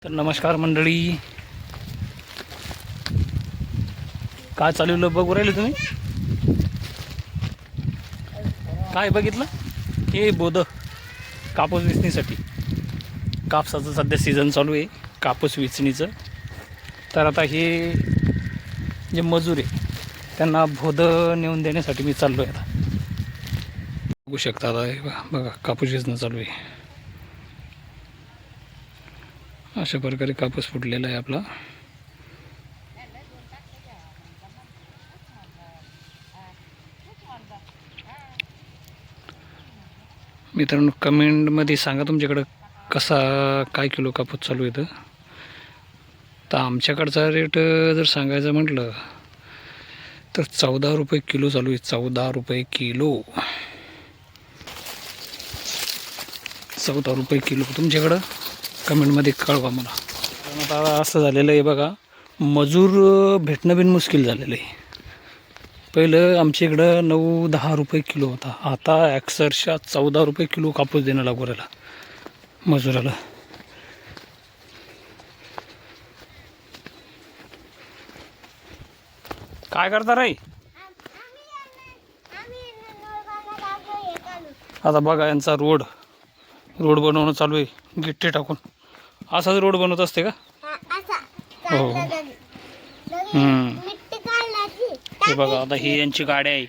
तर नमस्कार मंडळी, काय चालवलं बघू राहिले तुम्ही? काय बघितलं? हे बोध कापूस वेचणीसाठी. कापसाचं सध्या सीझन चालू आहे, कापूस वेचणीचं. तर आता हे जे मजूर आहे त्यांना बोध नेऊन देण्यासाठी मी चाललो आहे. आता बघू शकता, आता हे बघा कापूस वेचणं चालू आहे. अशा प्रकारे कापूस फुटलेला आहे आपला. मित्रांनो, कमेंटमध्ये सांगा तुमच्याकडं कसा काय किलो कापूस चालू आहे. तर आमच्याकडचा रेट जर सांगायचं म्हटलं तर 14 रुपये किलो चालू आहे. 14 रुपये किलो, 14 रुपये किलो. तुमच्याकडं कमेंटमध्ये कळवा मला. कारण आता असं झालेलं आहे बघा, मजूर भेटणं बिन मुश्किल झालेलं आहे. पहिलं आमच्या इकडं 9-10 रुपये किलो होता, आता अक्षरशः 14 रुपये किलो कापूस देणं लागू राहिला मजुराला. काय करता रे? आता बघा यांचा रोड बनवणं चालू आहे, गिट्टी टाकून. असाच रोड बनवत असते का? हो. हे बघा, आता ही यांची गाडी आहे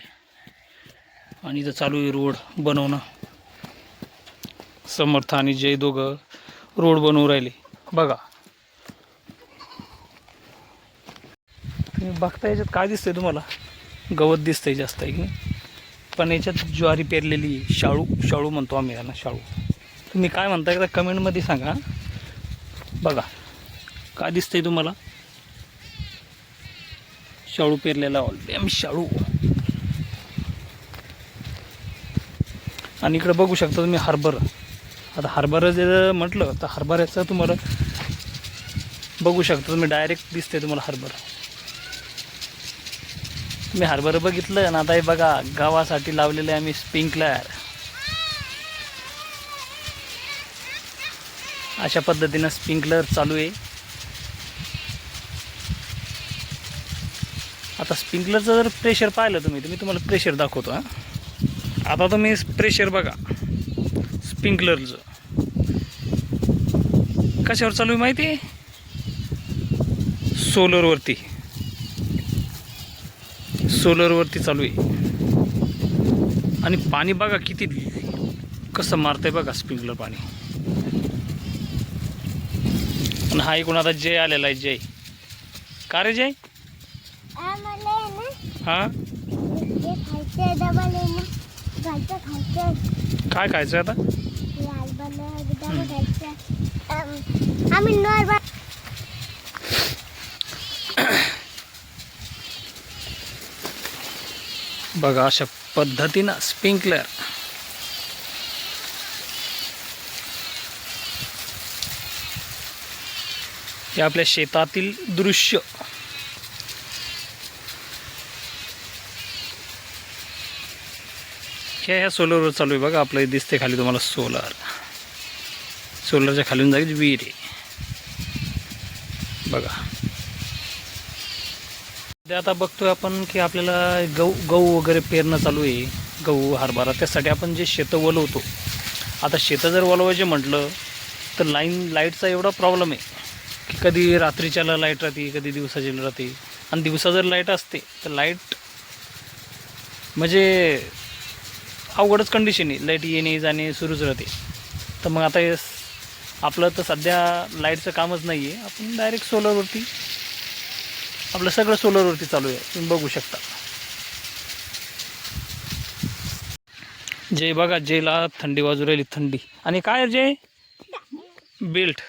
आणि इथं चालू आहे रोड बनवणं. समर्थ आणि जय दोघं रोड बनवू राहिले बघा. तुम्ही बघता, याच्यात काय दिसतंय तुम्हाला? गवत दिसतंय जास्त आहे की नाही, पण याच्यात ज्वारी पेरलेली, शाळू म्हणतो आम्ही यांना, शाळू. तुम्ही काय म्हणता एकदा कमेंटमध्ये सांगा. बघा काय दिसतंय तुम्हाला? शाळू पेरलेला, ऑलरेडी शाळू. आणि इकडे बघू शकता तुम्ही हरभरा. आता हरभरा जर म्हटलं तर हरभऱ्याचं तुम्हाला बघू शकता तुम्ही, डायरेक्ट दिसते तुम्हाला हरभरा. तुम्ही हरभरा बघितलं ना. आता हे बघा, गावासाठी लावलेलं आहे आम्ही स्प्रिंकलर. अशा पद्धतीनं स्प्रिंकलर चालू आहे. आता स्प्रिंकलरचं जर प्रेशर पाहिलं तुम्ही, मी तुम्हाला प्रेशर दाखवतो. आता तुम्ही प्रेशर बघा स्प्रिंकलरचं कशावर चालू आहे माहिती आहे? सोलरवरती चालू आहे. आणि पाणी बघा किती कसं मारतंय बघा स्प्रिंकलर पाणी. आणि हा इकडून आता जय आलेला आहे. जय, का रे जय? हा, काय खायचं आता? बघा अशा पद्धतीनं स्प्रिंकलर. हे आपल्या शेतातील दृश्य. ह्या सोलरवर चालू आहे बघा. आपलं दिसते खाली तुम्हाला सोलरच्या खालून जाईल विहीर आहे बघा. आता बघतोय आपण की आपल्याला गहू वगैरे पेरणं चालू आहे. गहू, हरभरा, त्यासाठी आपण जे शेतं वलवतो. आता शेतं जर वलवायचे म्हटलं तर लाईटचा एवढा प्रॉब्लेम आहे की कधी रात्रीच्याला लाईट राहते, कधी दिवसाची राहते. आणि दिवसा जर लाईट असते तर लाईट म्हणजे अवघडच कंडिशन आहे. लाईट येणे जाणे सुरूच राहते. तर मग आता आपलं तर सध्या लाईटचं कामच नाही आहे. आपण डायरेक्ट सोलरवरती, आपलं सगळं सोलरवरती चालू आहे. तुम्ही बघू शकता. जय बघा, जयला थंडी वाजू राहिली, थंडी. आणि काय जय? बेल्ट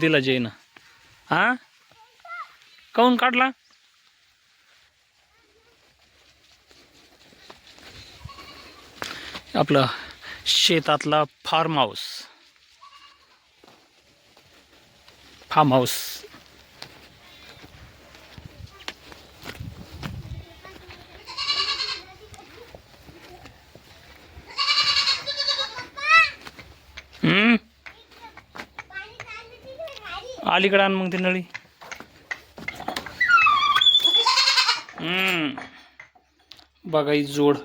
दिला जयनं. हां, काऊन काढला? आपला शेतातला फार्म हाऊस. अलीकडे आण मग ती नळी. बघा ही जोड.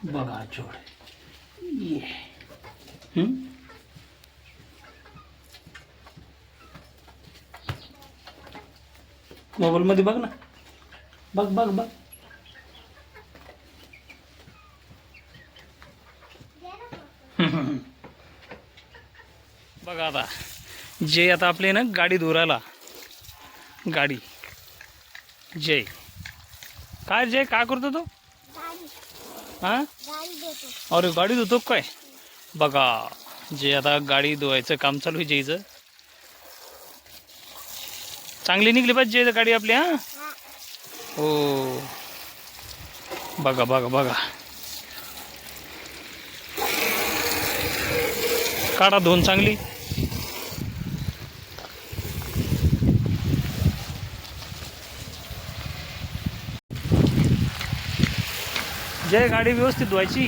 बघा जोड. ये मोबाईल मध्ये बघ ना. बघ बघ बघ. बघा आता जे आता आपले ना गाडी धुरायला गाडी. जय काय जय काय करतो तो? हा अरे गाडी धुतो काय? बघा जे आता गाडी धुवायचं काम चालू आहे जयचं. चांगली निघली पाहिजे जय गाडी आपली. हा हो बघा बघा बघा. काढा धुवून चांगली. जय गाडी व्यवस्थित धुवायची.